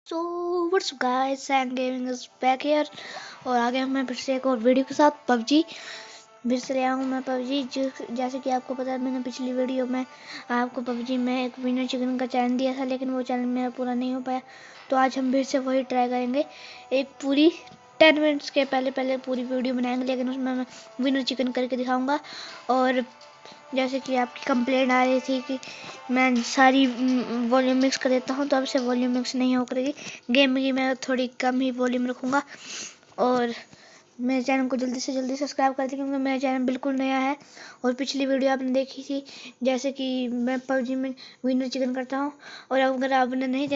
So what's guys and gaming is back here. और आगे मैं फिर से एक और वीडियो के साथ पबजी फिर से आया हूँ मैं पबजी। जैसे कि आपको पता है, मैंने पिछली वीडियो में आपको पबजी में एक विनर चिकन का चैलेंज दिया था, लेकिन वो चैलेंज मेरा पूरा नहीं हो पाया। तो आज हम फिर से वही ट्राई करेंगे। एक पूरी 10 मिनट्स के पहले पूरी वीडियो बनाएंगे, लेकिन उसमें मैं विनर चिकन करके दिखाऊंगा। और जैसे कि आपकी कंप्लेंट आ रही थी कि मैं सारी वॉल्यूम मिक्स कर देता हूँ, तो अब से वॉल्यूम मिक्स नहीं हो करेगी। गेम की मैं थोड़ी कम ही वॉल्यूम रखूँगा। और मेरे चैनल को जल्दी से जल्दी सब्सक्राइब कर दें, क्योंकि मेरा चैनल बिल्कुल नया है। और पिछली वीडियो आपने देखी थी, जैसे कि मैं पबजी में विनर चिकन करता हूँ। और अगर आपने नहीं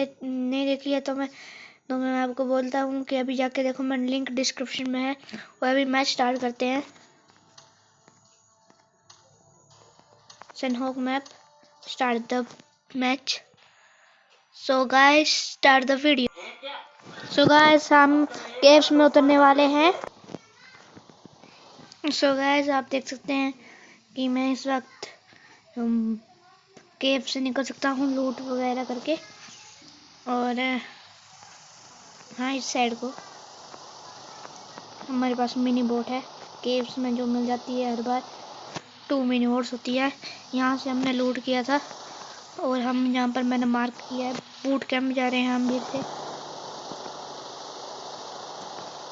देखी है तो मैं आपको बोलता हूँ कि अभी जाके देखो, मैं लिंक डिस्क्रिप्शन में है। और अभी मैच स्टार्ट करते हैं। Senhok map, start the match. So guys, start the video. So guys, हम केव्स में उतरने वाले हैं। So guys, आप देख सकते हैं कि मैं इस वक्त केव से निकल सकता हूँ लूट वगैरह करके। और हाँ, इस साइड को हमारे पास मिनी बोट है। केव्स में जो मिल जाती है हर बार 2 मिनी बोट्स होती है। यहाँ से हमने लूट किया था। और हम यहाँ पर मैंने मार्क किया है, बूट कैंप जा रहे हैं हम भी से।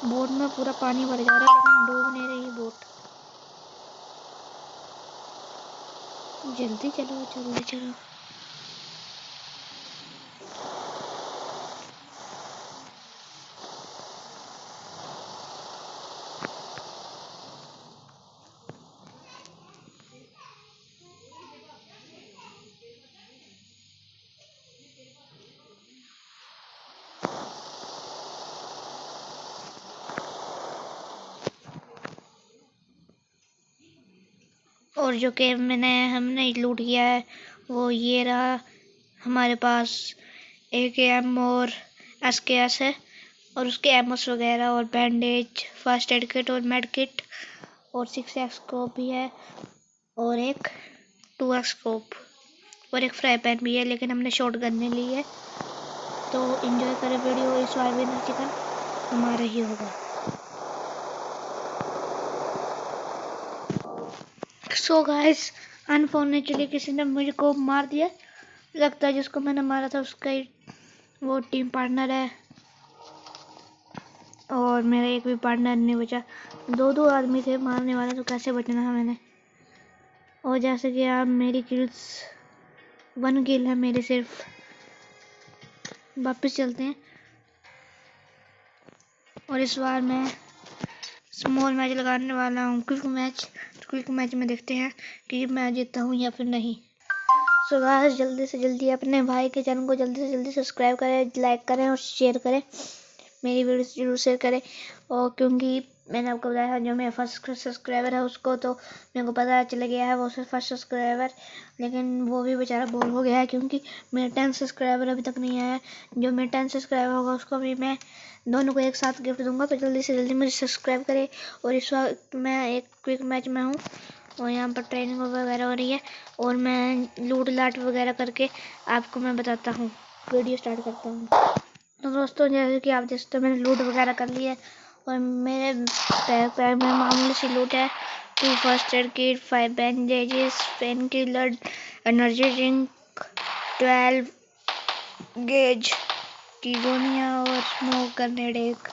बोट में पूरा पानी भर जा रहा है, लेकिन डूब नहीं रही बोट। जल्दी चलो जल्दी चलो। और जो केव हमने लूट किया है वो ये रहा। हमारे पास AKM और SKS है, और उसके एमओस वगैरह और बैंडेज, फर्स्ट एड किट और मेड किट, और 6x स्कोप भी है, और एक 2x स्कोप, और एक फ्राई पैन भी है। लेकिन हमने शॉट गन नहीं ली है। तो एंजॉय करें वीडियो। इस बार विनर चिकन हमारा ही होगा। सो गाइस, अनफॉर्चुनेटली किसी ने मुझे को मार दिया। लगता है जिसको मैंने मारा था उसका ही वो टीम पार्टनर है, और मेरा एक भी पार्टनर नहीं बचा। दो आदमी थे मारने वाला, तो कैसे बचना है मैंने। और जैसे कि आप मेरी किल्स 1 किल है मेरे सिर्फ। वापस चलते हैं। और इस बार मैं स्मॉल मैच लगाने वाला हूँ, क्विक मैच में देखते हैं कि मैं जीतता हूँ या फिर नहीं। सो गाइस, जल्दी से जल्दी अपने भाई के चैनल को जल्दी से जल्दी सब्सक्राइब करें, लाइक करें और शेयर करें। मेरी वीडियो जरूर शेयर करें। और क्योंकि मैंने आपको बताया था, जो मेरा फर्स्ट सब्सक्राइबर है उसको तो मेरे को पता चल गया है वो फर्स्ट सब्सक्राइबर, लेकिन वो भी बेचारा बोर हो गया है, क्योंकि मेरा 10 सब्सक्राइबर अभी तक नहीं आया है। जो मेरा 10 सब्सक्राइबर होगा उसको भी मैं दोनों को एक साथ गिफ्ट दूंगा। तो जल्दी से जल्दी मुझे सब्सक्राइब करें। और इस वक्त मैं एक क्विक मैच में हूँ, और यहाँ पर ट्रेनिंग वगैरह हो रही है, और मैं लूट लाट वगैरह करके आपको मैं बताता हूँ। वीडियो स्टार्ट करता हूँ। तो दोस्तों, जैसे कि आप देख सकते हो, मैंने लूट वगैरह कर ली है। और मेरे पैर में मामूली सी लूट है। 2 first aid kit, 5 bandages, pain killer, energy drink, 12 gauge की गोलियाँ, और स्मोक ग्रेनेड एक।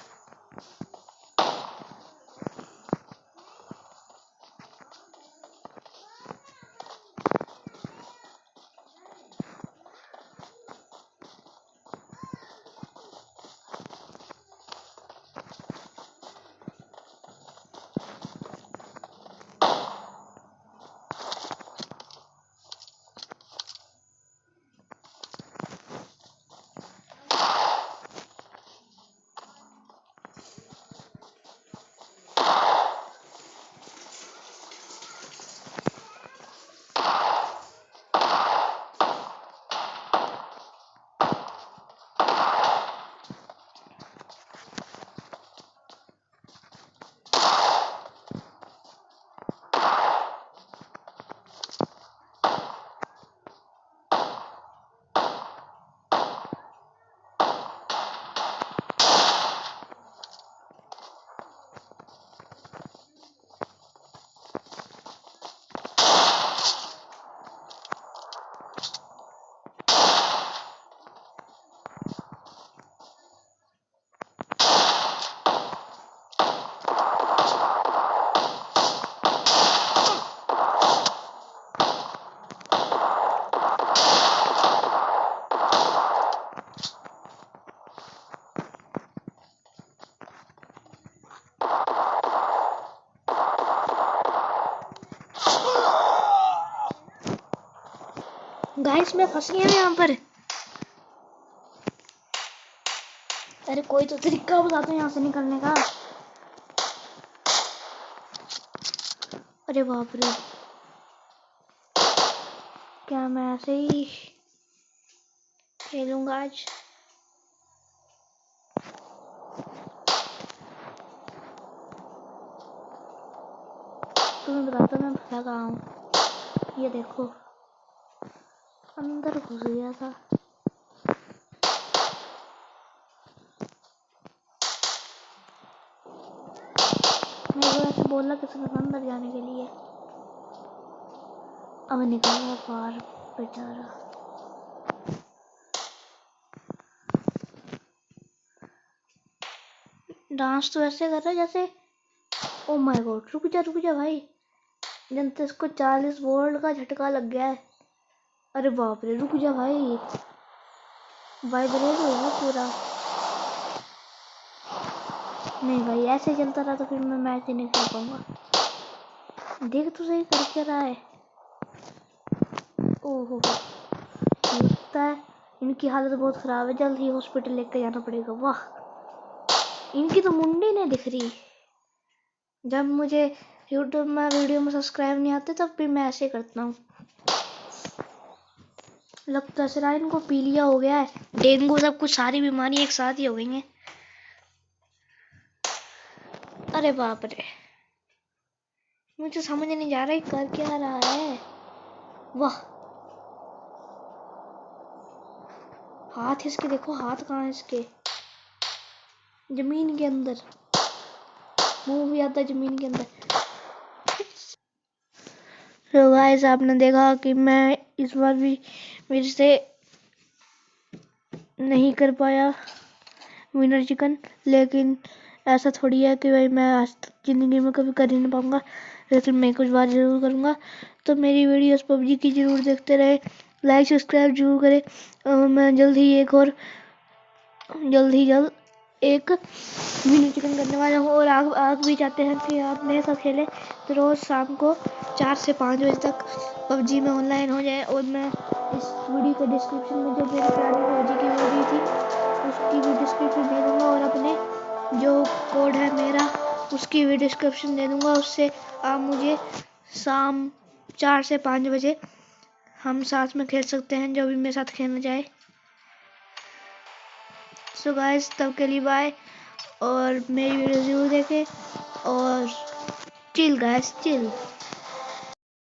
गाइस मैं फंस गया यहाँ पर। अरे कोई तो तरीका बता दो यहाँ से निकलने का। अरे बाप रे, क्या मैं ऐसे ही खेलूंगा आज? तुम्हें बताता मैं फंसा कहाँ हूँ। ये देखो, अंदर घुस गया था। मेरे को ऐसे बोला किसने अंदर जाने के लिए। अब निकल गया बाहर बेचारा। डांस तो ऐसे कर रहा है जैसे, ओ माय गॉड, रुक जा भाई। जनता इसको 40 वोल्ट का झटका लग गया है। अरे बाप रे, रुक जा भाई, वाइब्रेट हो गया पूरा। नहीं भाई, ऐसे चलता रहा तो फिर मैं मैच ही नहीं खेल पाऊंगा। देख तो सही कर क्या रहा है। ओहो, लगता है इनकी हालत बहुत खराब है, जल्द ही हॉस्पिटल लेकर जाना पड़ेगा। वाह, इनकी तो मुंडी नहीं दिख रही। जब मुझे यूट्यूब में वीडियो में सब्सक्राइब नहीं आते तब फिर मैं ऐसे करता हूँ। लगता है इनको पीलिया हो गया है, डेंगू, सब कुछ सारी बीमारी एक साथ ही हो गई हैं। अरे बाप रे, मुझे समझ नहीं जा रहा है कर क्या रहा है। वाह, हाथ इसके देखो, हाथ कहाँ है इसके? जमीन के अंदर, मुंह भी आता है जमीन के अंदर। तो गाइस आपने देखा कि मैं इस बार भी मेरे से नहीं कर पाया विनर चिकन, लेकिन ऐसा थोड़ी है कि भाई मैं आज तक जिंदगी में कभी कर ही नहीं पाऊंगा, लेकिन मैं कुछ बार जरूर करूंगा। तो मेरी वीडियोस पबजी की जरूर देखते रहे, लाइक सब्सक्राइब जरूर करें। मैं जल्द ही जल्द एक विनर चिकन करने वाला हूँ। और आग भी चाहते हैं कि आप मेरे साथ खेलें, तो रोज शाम को 4 से 5 बजे तक पबजी में ऑनलाइन हो जाए। और मैं इस वीडियो के डिस्क्रिप्शन में जो मेरी पुरानी पबजी की वीडियो थी उसकी भी डिस्क्रिप्शन दे दूंगा, और अपने जो कोड है मेरा उसकी भी डिस्क्रिप्शन दे दूंगा। उससे आप मुझे शाम 4 से 5 बजे हम साथ में खेल सकते हैं, जो भी मेरे साथ खेलना चाहे। सो गाइस, तब के लिए बाय, और मेरी वीडियो जरूर देखें, और चिल गाइस, चिल।